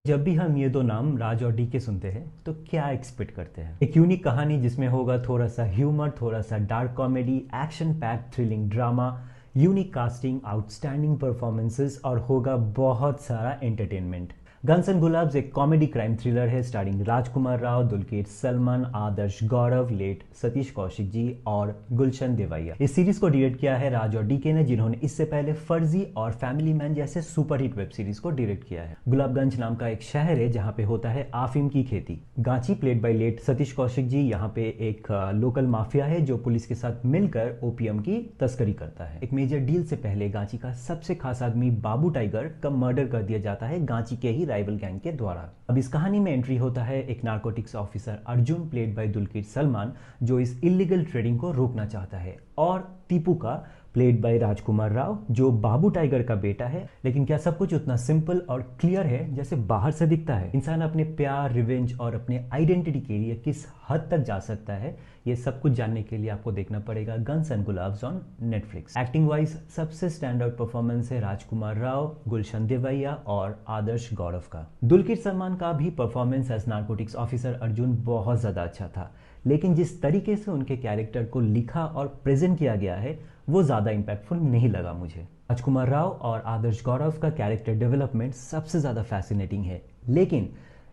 जब भी हम ये दो नाम राज और डीके सुनते हैं तो क्या एक्सपेक्ट करते हैं? एक यूनिक कहानी जिसमें होगा थोड़ा सा ह्यूमर, थोड़ा सा dark comedy, action packed thrilling drama, unique casting, outstanding performances और होगा बहुत सारा एंटरटेनमेंट। गन्स एंड गुलाब्स एक कॉमेडी क्राइम थ्रिलर है स्टारिंग राजकुमार राव, दुलकेर सलमान, आदर्श गौरव, लेट सतीश कौशिक जी और गुलशन देवैया। इस सीरीज को डायरेक्ट किया है राज और डीके ने, जिन्होंने इससे पहले फर्जी और फैमिली मैन जैसे सुपरहिट वेब सीरीज को डायरेक्ट किया है। गुलाबगंज नाम का एक शहर है जहाँ पे होता है आफीम की खेती। Ganchi played by late Satish Kaushik ji यहाँ पे एक लोकल माफिया है जो पुलिस के साथ मिलकर ओपीएम की तस्करी करता है। एक मेजर डील से पहले गांची का सबसे खास आदमी बाबू टाइगर का मर्डर कर दिया जाता है गांची के ही राइवल गैंग के द्वारा। अब इस कहानी में एंट्री होता है एक narcotics officer Arjun played by Dulquer Salmaan, जो इस इलीगल ट्रेडिंग को रोकना चाहता है, और टीपू का प्लेड बाय राजकुमार राव जो बाबू टाइगर का बेटा है। लेकिन क्या सब कुछ उतना सिंपल और क्लियर है जैसे बाहर से दिखता है? इंसान अपने प्यार, रिवेंज और अपने आइडेंटिटी के लिए किस हद तक जा सकता है, ये सब कुछ जानने के लिए आपको देखना पड़ेगा guns and Gulaabs on Netflix. Acting wise सबसे स्टैंड आउट परफॉर्मेंस है राजकुमार राव, गुलशन देवैया और आदर्श गौरव का। दुलकीर सलमान का भी performance as narcotics officer Arjun बहुत ज़्यादा अच्छा था, लेकिन जिस तरीके से उनके कैरेक्टर को लिखा और प्रेजेंट किया गया है वो ज़्यादा इम्पैक्टफुल नहीं लगा मुझे। राजकुमार राव और आदर्श गौरव का कैरेक्टर डेवलपमेंट सबसे ज़्यादा फैसिनेटिंग है, लेकिन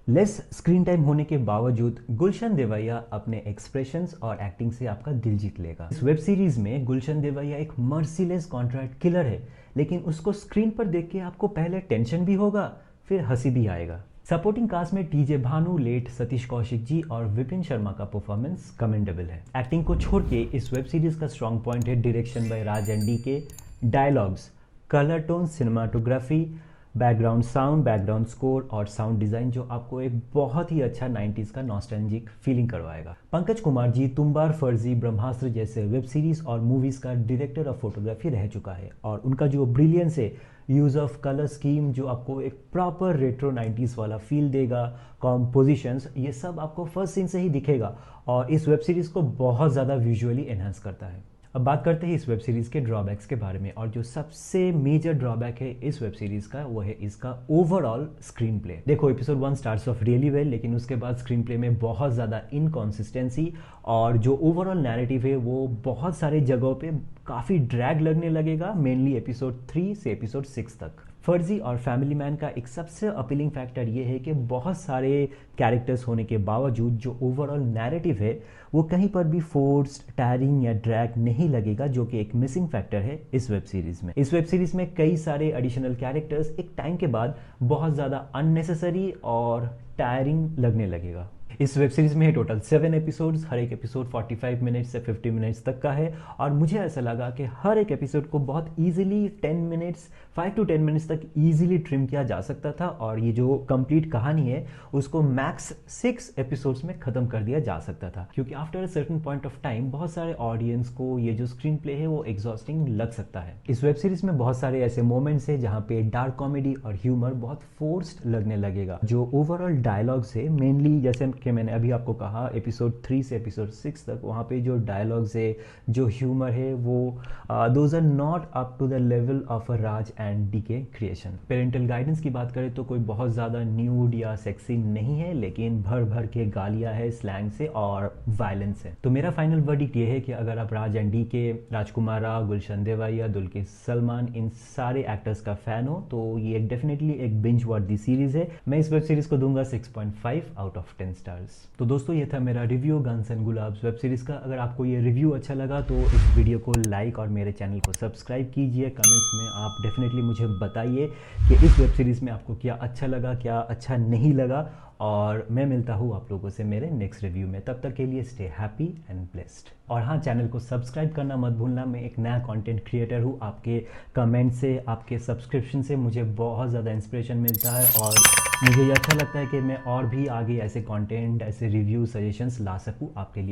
लेस स्क्रीन टाइम होने के बावजूद गुलशन देवैया अपने एक्सप्रेशंस और एक्टिंग से आपका दिल जीत लेगा। इस वेब सीरीज में गुलशन देवैया एक मर्सीलेस कॉन्ट्रैक्ट किलर है, लेकिन उसको स्क्रीन पर देख के आपको पहले टेंशन भी होगा, फिर हंसी भी आएगा। सपोर्टिंग कास्ट में टीजे भानु, लेट सतीश कौशिक जी और विपिन शर्मा का परफॉर्मेंस कमेंडेबल है। एक्टिंग को छोड़ के इस वेब सीरीज का स्ट्रॉन्ग पॉइंट है direction by Raj and D K, dialogues, colour tone, cinematography, background sound, background score और साउंड डिजाइन जो आपको एक बहुत ही अच्छा 90s का नॉस्टैल्जिक फीलिंग करवाएगा। पंकज कुमार जी तुम्बार, फर्जी, ब्रह्मास्त्र जैसे वेब सीरीज और मूवीज का डायरेक्टर ऑफ फोटोग्राफी रह चुका है, और उनका जो ब्रिलियंस है, यूज़ ऑफ कलर स्कीम जो आपको एक प्रॉपर रेट्रो 90s वाला फील देगा, कॉम्पोजिशंस, ये सब आपको फर्स्ट सीन से ही दिखेगा और इस वेब सीरीज़ को बहुत ज़्यादा विजुअली एनहांस करता है। अब बात करते हैं इस वेब सीरीज़ के ड्रॉबैक्स के बारे में, और जो सबसे मेजर ड्रॉबैक है इस वेब सीरीज़ का वो है इसका ओवरऑल स्क्रीन प्ले। देखो, episode 1 starts of really well, लेकिन उसके बाद स्क्रीन प्ले में बहुत ज़्यादा इनकॉन्सिस्टेंसी और जो ओवरऑल नैरेटिव है वो बहुत सारे जगहों पे काफ़ी ड्रैग लगने लगेगा, मेनली एपिसोड 3 से एपिसोड 6 तक। फर्जी और फैमिली मैन का एक सबसे अपीलिंग फैक्टर ये है कि बहुत सारे कैरेक्टर्स होने के बावजूद जो ओवरऑल नैरेटिव है वो कहीं पर भी फोर्स्ड, टायरिंग या ड्रैग नहीं लगेगा, जो कि एक मिसिंग फैक्टर है इस वेब सीरीज में। इस वेब सीरीज में कई सारे एडिशनल कैरेक्टर्स एक टाइम के बाद बहुत ज़्यादा अननेसेसरी और टायरिंग लगने लगेगा। इस वेब सीरीज में टोटल 7 एपिसोड्स, हर एक एपिसोड 45 मिनट्स से 50 मिनट्स तक का है, और मुझे ऐसा लगा कि हर एक एपिसोड को बहुत इजीली 10 मिनट्स, 5 to 10 मिनट्स तक इजीली ट्रिम किया जा सकता था, और ये जो कंप्लीट कहानी है उसको मैक्स 6 एपिसोड्स में ख़त्म कर दिया जा सकता था, क्योंकि after a certain point of time बहुत सारे ऑडियंस को ये जो स्क्रीन प्ले है वो एग्जॉस्टिंग लग सकता है। इस वेब सीरीज में बहुत सारे ऐसे मोमेंट्स है जहाँ पे डार्क कॉमेडी और ह्यूमर बहुत फोर्स्ड लगने लगेगा। जो ओवरऑल डायलॉग्स है, मेनली जैसे कि मैंने अभी आपको कहा एपिसोड 3 से एपिसोड 6 तक, वहाँ पे जो डायलॉग्स है, जो ह्यूमर है, वो those are not up to the level of a Raj and DK creation. Parental guidance की बात करें तो कोई बहुत ज़्यादा न्यूड या सेक्सी नहीं है, लेकिन भर भर के गालियाँ है, स्लैंग से और वायलेंस है। तो मेरा फाइनल वर्डिक्ट ये है कि अगर आप राज एंड डीके, राजकुमार राव, गुलशन देवैया, दुलकीर सलमान, इन सारे एक्टर्स का फैन हो तो ये डेफिनेटली एक बिंज वर्दी सीरीज है। मैं इस वेब सीरीज को दूंगा 6.5 आउट ऑफ 10 स्टार्स। तो दोस्तों, ये था मेरा review guns and Gulaabs web series का। अगर आपको ये रिव्यू अच्छा लगा तो इस वीडियो को लाइक और मेरे चैनल को सब्सक्राइब कीजिए। कमेंट्स में आप डेफिनेटली मुझे बताइए कि इस वेब सीरीज़ में आपको क्या अच्छा लगा, क्या अच्छा नहीं लगा, और मैं मिलता हूँ आप लोगों से मेरे नेक्स्ट रिव्यू में। तब तक के लिए स्टे हैप्पी एंड ब्लेस्ड। और हाँ, चैनल को सब्सक्राइब करना मत भूलना। मैं एक नया कंटेंट क्रिएटर हूँ। आपके कमेंट से, आपके सब्सक्रिप्शन से मुझे बहुत ज़्यादा इंस्पिरेशन मिलता है, और मुझे ये अच्छा लगता है कि मैं और भी आगे ऐसे कंटेंट, ऐसे रिव्यू, सजेशंस ला सकूँ आपके लिए।